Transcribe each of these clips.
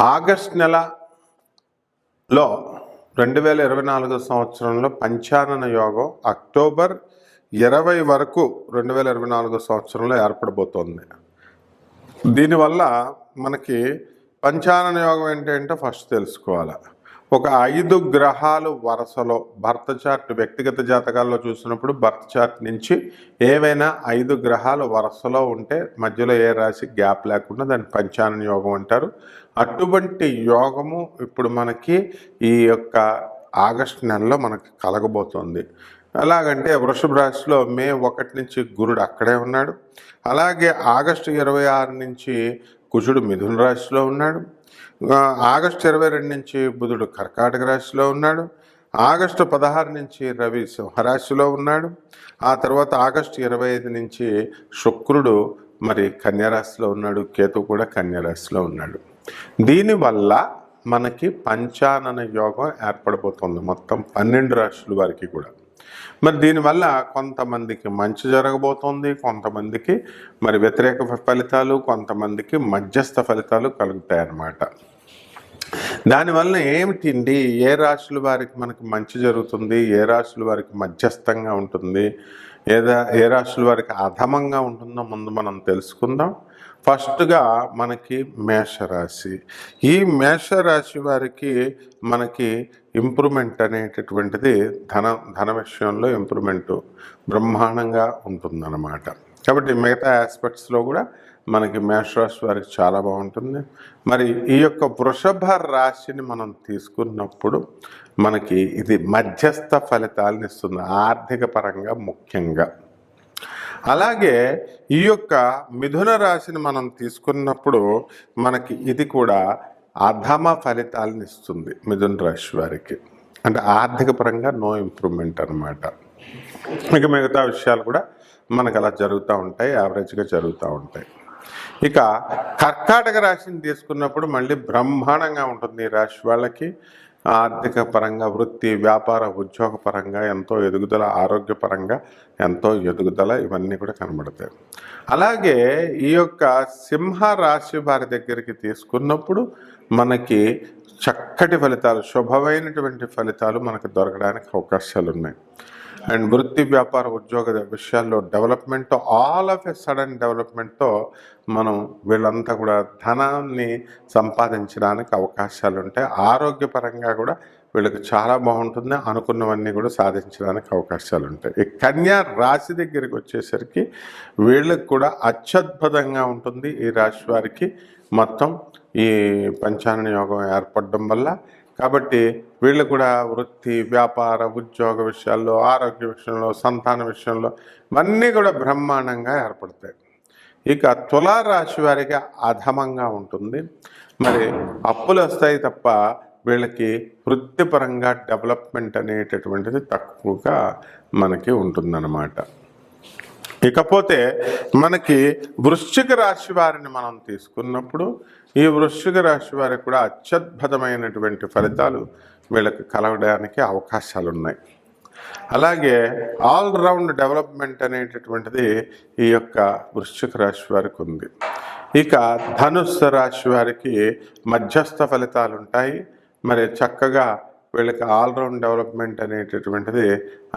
August నెలలో 2024 సంవత్సరంలో పంచానన యోగం అక్టోబర్ 20 వరకు 2024 సంవత్సరంలో ఏర్పడబోతోంది. దీనివల్ల మనకి పంచానన యోగం ఏంటంటే ఫస్ట్ తెలుసుకోవాలి. ఒక 5 గ్రహాలు వరుసలో బర్త్ చార్ట్ వ్యక్తిగత జాతకాల్లో చూసినప్పుడు బర్త్ చార్ట్ నుంచి ఏవైనా 5 గ్రహాలు వరుసలో ఉంటే మధ్యలో ఏ రాశి గ్యాప్ లేకుండా దాన్ని పంచానన యోగం అంటారు. అటువంటి యోగము ఇప్పుడు మనకి ఈ యొక్క ఆగస్టు నెలలో మనకి కలగబోతోంది. ఎలాగంటే వృషభ రాశిలో మే 1 నుంచి గురుడు అక్కడే ఉన్నాడు. అలాగే ఆగస్టు 26 నుంచి కుజుడు మిథున రాశిలో ఉన్నాడు. ఆగస్టు 22 నుంచి బుధుడు కర్కాటక రాశిలో ఉన్నాడు. ఆగస్టు 16 నుంచి రవి సింహరాశిలో ఉన్నాడు. ఆ తర్వాత ఆగస్టు 25 నుంచి శుక్రుడు మరి కన్యారాశిలో ఉన్నాడు. కేతు కూడా కన్యారాశిలో ఉన్నాడు. దీనివల్ల మనకి పంచానన యోగం ఏర్పడబోతుంది మొత్తం 12 రాశుల వారికి కూడా. మరి దీనివల్ల కొంతమందికి మంచి జరగబోతోంది, కొంతమందికి మరి వ్యతిరేక ఫలితాలు, కొంతమందికి మధ్యస్థ ఫలితాలు కలుగుతాయి అన్నమాట. దానివల్ల ఏమిటండి, ఏ రాశుల వారికి మనకి మంచి జరుగుతుంది, ఏ రాశుల వారికి మధ్యస్థంగా ఉంటుంది, ఏ రాశుల వారికి అధమంగా ఉంటుందో ముందు మనం తెలుసుకుందాం. ఫస్ట్గా మనకి మేషరాశి. ఈ మేషరాశి వారికి మనకి ఇంప్రూవ్మెంట్ అనేటటువంటిది ధన విషయంలో ఇంప్రూవ్మెంట్ బ్రహ్మాండంగా ఉంటుందన్నమాట. కాబట్టి మిగతా ఆస్పెక్ట్స్లో కూడా మనకి మేషరాశి వారికి చాలా బాగుంటుంది. మరి ఈ యొక్క వృషభ రాశిని మనం తీసుకున్నప్పుడు మనకి ఇది మధ్యస్థ ఫలితాలను ఇస్తుంది ఆర్థిక పరంగా ముఖ్యంగా. అలాగే ఈ యొక్క మిథున రాశిని మనం తీసుకున్నప్పుడు మనకి ఇది కూడా అధమ ఫలితాలను ఇస్తుంది మిథున రాశి వారికి. అంటే ఆర్థిక పరంగా నో ఇంప్రూవ్మెంట్ అనమాట. ఇక మిగతా విషయాలు కూడా మనకు అలా జరుగుతూ ఉంటాయి, యావరేజ్గా జరుగుతూ ఉంటాయి. ఇక కర్కాటక రాశిని తీసుకున్నప్పుడు మళ్ళీ బ్రహ్మాండంగా ఉంటుంది. ఈ రాశి వాళ్ళకి ఆర్థిక పరంగా, వృత్తి, వ్యాపార, ఉద్యోగ పరంగా ఎంతో ఎదుగుదల, ఆరోగ్యపరంగా ఎంతో ఎదుగుదల, ఇవన్నీ కూడా కనబడతాయి. అలాగే ఈ యొక్క సింహ రాశి వారి దగ్గరికి తీసుకున్నప్పుడు మనకి చక్కటి ఫలితాలు, శుభమైనటువంటి ఫలితాలు మనకు దొరకడానికి అవకాశాలు ఉన్నాయి. అండ్ వృత్తి, వ్యాపార, ఉద్యోగ విషయాల్లో development, all of a sudden డెవలప్మెంట్తో మనం వీళ్ళంతా కూడా ధనాన్ని సంపాదించడానికి అవకాశాలు ఉంటాయి. ఆరోగ్యపరంగా కూడా వీళ్ళకి చాలా బాగుంటుంది, అనుకున్నవన్నీ కూడా సాధించడానికి అవకాశాలు ఉంటాయి. ఈ కన్యా రాశి దగ్గరికి వచ్చేసరికి వీళ్ళకి కూడా అత్యద్భుతంగా ఉంటుంది. ఈ రాశి వారికి మొత్తం ఈ పంచానన యోగం ఏర్పడడం వల్ల. కాబట్టి వీళ్ళు కూడా వృత్తి, వ్యాపార, ఉద్యోగ విషయాల్లో, ఆరోగ్య విషయంలో, సంతాన విషయంలో ఇవన్నీ కూడా బ్రహ్మాండంగా ఏర్పడతాయి. ఇక తులారాశి వారికి అధమంగా ఉంటుంది. మరి అప్పులు వస్తాయి తప్ప వీళ్ళకి వృత్తిపరంగా డెవలప్మెంట్ అనేటటువంటిది తక్కువగా మనకి ఉంటుందన్నమాట. ఇకపోతే మనకి వృశ్చిక రాశి వారిని మనం తీసుకున్నప్పుడు ఈ వృశ్చిక రాశి వారికి కూడా అత్యద్భుతమైనటువంటి ఫలితాలు వీళ్ళకి కలగడానికి అవకాశాలు ఉన్నాయి. అలాగే ఆల్రౌండ్ డెవలప్మెంట్ అనేటటువంటిది ఈ యొక్క వృశ్చిక రాశి వారికి ఉంది. ఇక ధనుస్సు రాశి వారికి మధ్యస్థ ఫలితాలు ఉంటాయి. మరి చక్కగా వీళ్ళకి ఆల్రౌండ్ డెవలప్మెంట్ అనేటటువంటిది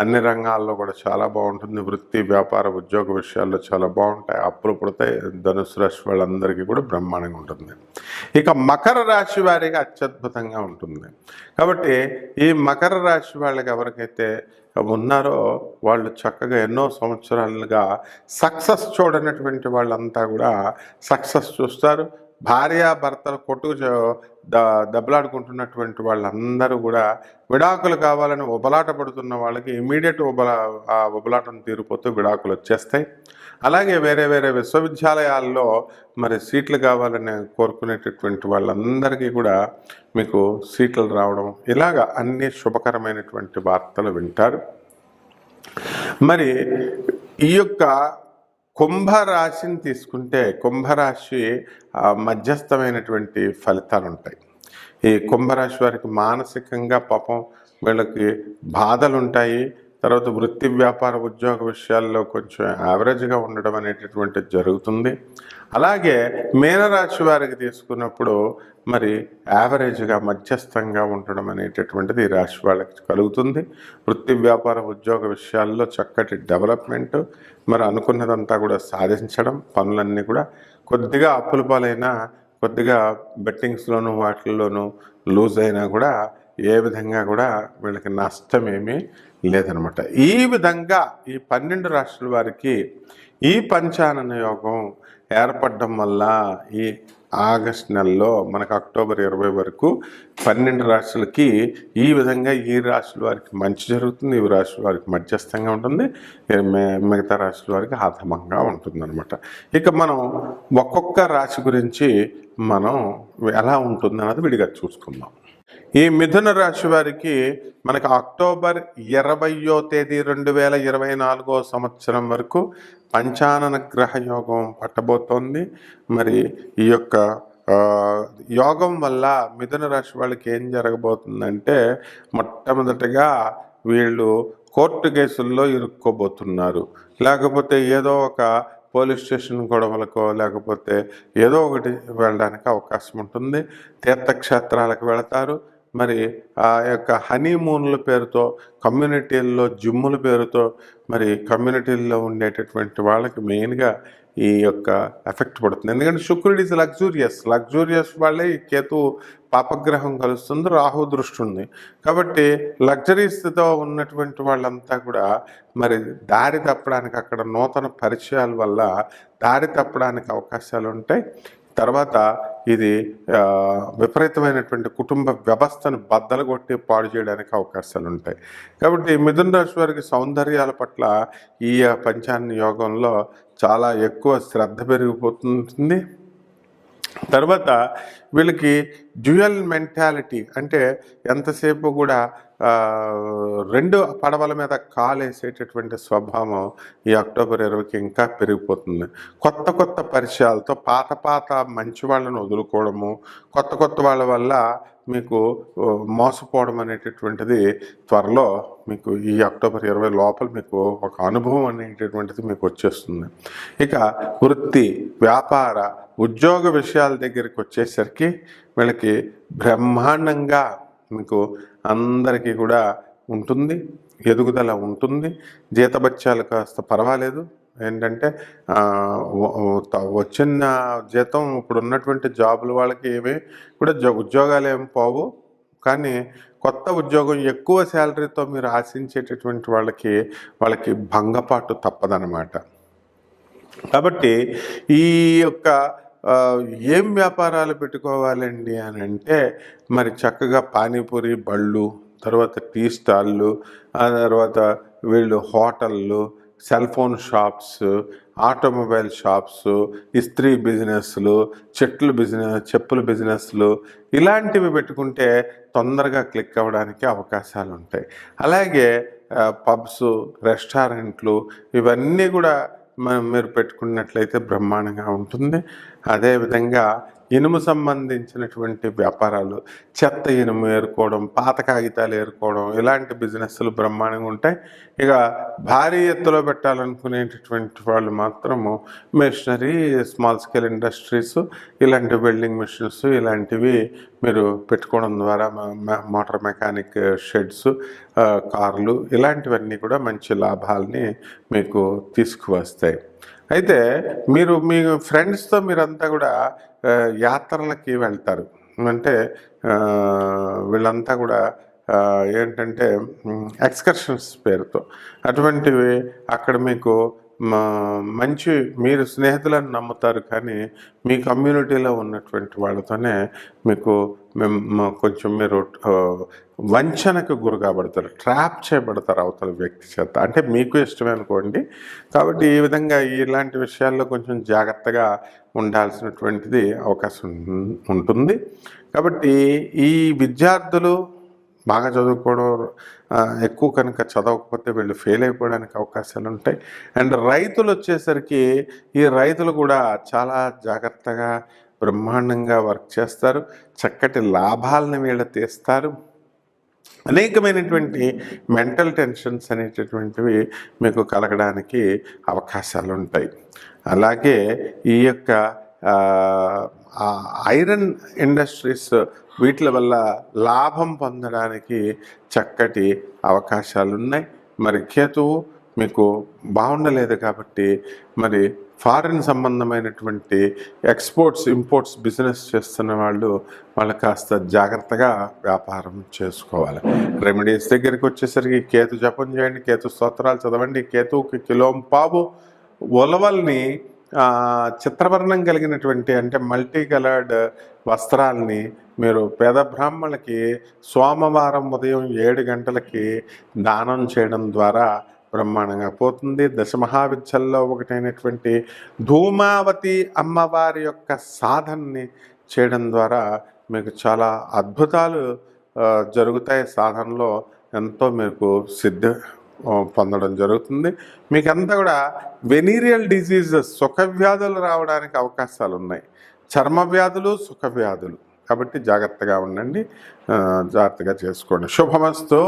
అన్ని రంగాల్లో కూడా చాలా బాగుంటుంది. వృత్తి, వ్యాపార, ఉద్యోగ విషయాల్లో చాలా బాగుంటాయి. అప్పులు పుడతాయి. ధనుసు రాశి వాళ్ళందరికీ కూడా బ్రహ్మాండంగా ఉంటుంది. ఇక మకర రాశి వారికి అత్యద్భుతంగా ఉంటుంది. కాబట్టి ఈ మకర రాశి వాళ్ళకి ఎవరికైతే ఉన్నారో వాళ్ళు చక్కగా ఎన్నో సంవత్సరాలుగా సక్సెస్ చూడనటువంటి వాళ్ళంతా కూడా సక్సెస్ చూస్తారు. భార్యాభర్తలు దెబ్బలాడుకుంటున్నటువంటి వాళ్ళందరూ కూడా విడాకులు కావాలని ఉబలాట పడుతున్న వాళ్ళకి ఇమీడియట్ ఉబలాటం తీరిపోతూ విడాకులు వచ్చేస్తాయి. అలాగే వేరే వేరే విశ్వవిద్యాలయాల్లో మరి సీట్లు కావాలని కోరుకునేటటువంటి వాళ్ళందరికీ కూడా మీకు సీట్లు రావడం, ఇలాగా అన్ని శుభకరమైనటువంటి వార్తలు వింటారు. మరి ఈ యొక్క కుంభరాశిని తీసుకుంటే కుంభరాశి మధ్యస్థమైనటువంటి ఫలితాలు ఉంటాయి. ఈ కుంభరాశి వారికి మానసికంగా పాపం వీళ్ళకి బాధలు ఉంటాయి. తర్వాత వృత్తి వ్యాపార ఉద్యోగ విషయాల్లో కొంచెం యావరేజ్గా ఉండడం అనేటటువంటిది జరుగుతుంది. అలాగే మీనరాశి వారికి తీసుకున్నప్పుడు మరి యావరేజ్గా మధ్యస్థంగా ఉండడం అనేటటువంటిది ఈ రాశి వాళ్ళకి కలుగుతుంది. వృత్తి వ్యాపార ఉద్యోగ విషయాల్లో చక్కటి డెవలప్మెంట్, మరి అనుకున్నదంతా కూడా సాధించడం, పనులన్నీ కూడా కొద్దిగా అప్పుల పాలైనా, కొద్దిగా బెట్టింగ్స్లోనూ వాటిల్లోనూ లూజ్ అయినా కూడా ఏ విధంగా కూడా వీళ్ళకి నష్టమేమీ లేదనమాట. ఈ విధంగా ఈ 12 రాశుల వారికి ఈ పంచానన యోగం ఏర్పడడం వల్ల ఈ ఆగస్ట్ నెలలో మనకు అక్టోబర్ 20 వరకు 12 రాశులకి ఈ విధంగా ఈ రాశుల వారికి మంచి జరుగుతుంది, ఈ రాశుల వారికి మధ్యస్థంగా ఉంటుంది, మిగతా రాశుల వారికి హతమంగా ఉంటుంది అనమాట. ఇక మనం ఒక్కొక్క రాశి గురించి మనం ఎలా ఉంటుంది అన్నది విడిగా చూసుకుందాం. ఈ మిథున రాశి వారికి మనకు అక్టోబర్ 20వ తేదీ 2024 సంవత్సరం వరకు పంచానన గ్రహ యోగం పట్టబోతోంది. మరి ఈ యొక్క యోగం వల్ల మిథున రాశి వాళ్ళకి ఏం జరగబోతుందంటే, మొట్టమొదటిగా వీళ్ళు కోర్టు కేసుల్లో ఇరుక్కోబోతున్నారు, లేకపోతే ఏదో ఒక పోలీస్ స్టేషన్ గొడవలకో లేకపోతే ఏదో ఒకటి వెళ్ళడానికి అవకాశం ఉంటుంది. తీర్థక్షేత్రాలకు వెళతారు. మరి ఆ యొక్క హనీమూన్ల పేరుతో, కమ్యూనిటీల్లో జిమ్ముల పేరుతో, మరి కమ్యూనిటీల్లో ఉండేటటువంటి వాళ్ళకి మెయిన్గా ఈ యొక్క ఎఫెక్ట్ పడుతుంది. ఎందుకంటే శుక్రుడు ఈజ్ లగ్జూరియస్ వాళ్ళే ఈ కేతు పాపగ్రహం కలుస్తుంది, రాహు దృష్టి ఉంది. కాబట్టి లగ్జరీస్తో ఉన్నటువంటి వాళ్ళంతా కూడా మరి దారి తప్పడానికి, అక్కడ నూతన పరిచయాల వల్ల దారి తప్పడానికి అవకాశాలు ఉంటాయి. తర్వాత ఇది విపరీతమైనటువంటి కుటుంబ వ్యవస్థను బద్దలు కొట్టి పాడు చేయడానికి అవకాశాలు ఉంటాయి. కాబట్టి మిథున రాశి వారికి సౌందర్యాల పట్ల ఈ పంచాంగ యోగంలో చాలా ఎక్కువ శ్రద్ధ పెరిగిపోతుంది. తర్వాత వీళ్ళకి డ్యూయల్ మెంటాలిటీ, అంటే ఎంతసేపు కూడా 2 పడవల మీద కాలేసేటటువంటి స్వభావం ఈ అక్టోబర్ 20కి ఇంకా పెరిగిపోతుంది. కొత్త పరిచయాలతో పాత మంచి వాళ్ళను వదులుకోవడము, కొత్త వాళ్ళ వల్ల మీకు మోసపోవడం అనేటటువంటిది త్వరలో మీకు ఈ అక్టోబర్ 20 లోపల మీకు ఒక అనుభవం అనేటటువంటిది మీకు వచ్చేస్తుంది. ఇక వృత్తి వ్యాపార ఉద్యోగ విషయాల దగ్గరికి వచ్చేసరికి వీళ్ళకి బ్రహ్మాండంగా మీకు అందరికీ కూడా ఉంటుంది, ఎదుగుదల ఉంటుంది. జీతభత్యాలు కాస్త పర్వాలేదు. ఏంటంటే వచ్చిన జీతం ఇప్పుడు ఉన్నటువంటి జాబుల వాళ్ళకి ఏమీ కూడా ఉద్యోగాలు ఏమి పోవు, కానీ కొత్త ఉద్యోగం ఎక్కువ శాలరీతో మీరు ఆశించేటటువంటి వాళ్ళకి భంగపాటు తప్పదనమాట. కాబట్టి ఈ యొక్క ఏం వ్యాపారాలు పెట్టుకోవాలండి అని అంటే, మరి చక్కగా పానీపూరి బళ్ళు, తర్వాత టీ స్టాళ్ళు, ఆ తర్వాత వీళ్ళు హోటళ్ళు, cell phone shops, automobile shops, ఇస్త్రీ బిజినెస్లు, చెప్పుల బిజినెస్లు, ఇలాంటివి పెట్టుకుంటే తొందరగా క్లిక్ అవ్వడానికి అవకాశాలు ఉంటాయి. అలాగే పబ్స్, రెస్టారెంట్లు, ఇవన్నీ కూడా మీరు పెట్టుకున్నట్లయితే బ్రహ్మాండంగా ఉంటుంది. అదేవిధంగా ఇనుము సంబంధించినటువంటి వ్యాపారాలు, చెత్త ఇనుము ఏరుకోవడం, పాత కాగితాలు ఏరుకోవడం, ఇలాంటి బిజినెస్లు బ్రహ్మాండంగా ఉంటాయి. ఇక భారీ ఎత్తులో పెట్టాలనుకునేటటువంటి వాళ్ళు మాత్రము మెషినరీ, స్మాల్ స్కేల్ ఇండస్ట్రీస్, ఇలాంటి వెల్డింగ్ మిషన్స్, ఇలాంటివి మీరు పెట్టుకోవడం ద్వారా మోటార్ మెకానిక్ షెడ్స్, కార్లు, ఇలాంటివన్నీ కూడా మంచి లాభాలని మీకు తీసుకువస్తాయి. అయితే మీరు మీ ఫ్రెండ్స్తో మీరంతా కూడా యాత్రలకి వెళ్తారు. అంటే వీళ్ళంతా కూడా ఏంటంటే ఎక్స్కర్షన్స్ పేరుతో అటువంటివి అక్కడ మీకు మంచి మీరు స్నేహితులను నమ్ముతారు, కానీ మీ కమ్యూనిటీలో ఉన్నటువంటి వాళ్ళతోనే మీకు కొంచెం మీరు వంచనకు గురి కాబడతారు, ట్రాప్ చేయబడతారు అవతల వ్యక్తి చేత. అంటే మీకు ఇష్టమే అనుకోండి. కాబట్టి ఈ విధంగా ఇలాంటి విషయాల్లో కొంచెం జాగ్రత్తగా ఉండాల్సినటువంటిది అవకాశం ఉంటుంది. కాబట్టి ఈ విద్యార్థులు బాగా చదువుకోవడం, ఎక్కువ కనుక చదవకపోతే వీళ్ళు ఫెయిల్ అయిపోవడానికి అవకాశాలు ఉంటాయి. అండ్ రైతులు వచ్చేసరికి ఈ రైతులు కూడా చాలా జాగ్రత్తగా బ్రహ్మాండంగా వర్క్ చేస్తారు, చక్కటి లాభాలను వీళ్ళు తీస్తారు. అనేకమైనటువంటి మెంటల్ టెన్షన్స్ అనేటటువంటివి మీకు కలగడానికి అవకాశాలు ఉంటాయి. అలాగే ఈ యొక్క ఐరన్ ఇండస్ట్రీస్ వీటి వల్ల లాభం పొందడానికి చక్కటి అవకాశాలు ఉన్నాయి. మరి కేతువు మీకు బాగుండలేదు కాబట్టి మరి ఫారిన్ సంబంధమైనటువంటి ఎక్స్పోర్ట్స్ ఇంపోర్ట్స్ బిజినెస్ చేస్తున్న వాళ్ళు కాస్త జాగ్రత్తగా వ్యాపారం చేసుకోవాలి. రెమెడీస్ దగ్గరికి వచ్చేసరికి కేతు జపం చేయండి, కేతు స్తోత్రాలు చదవండి. కేతువుకి కిలోంపావు ఉలవల్ని చిత్రవర్ణం కలిగినటువంటి అంటే మల్టీ కలర్డ్ వస్త్రాలని మీరు పేద బ్రాహ్మణులకి సోమవారం ఉదయం 7 గంటలకి దానం చేయడం ద్వారా బ్రహ్మాండంగా పోతుంది. దశమహావిద్యల్లో ఒకటైనటువంటి ధూమావతి అమ్మవారి యొక్క సాధనని చేయడం ద్వారా మీకు చాలా అద్భుతాలు జరుగుతాయి. సాధనలో ఎంతో మీకు సిద్ధి పొందడం జరుగుతుంది. మీకంతా కూడా వెనీరియల్ డిజీజెస్ సుఖవ్యాధులు రావడానికి అవకాశాలు ఉన్నాయి. చర్మ వ్యాధులు, సుఖవ్యాధులు. కాబట్టి జాగ్రత్తగా ఉండండి, జాగ్రత్తగా చేసుకోండి. శుభమస్తు.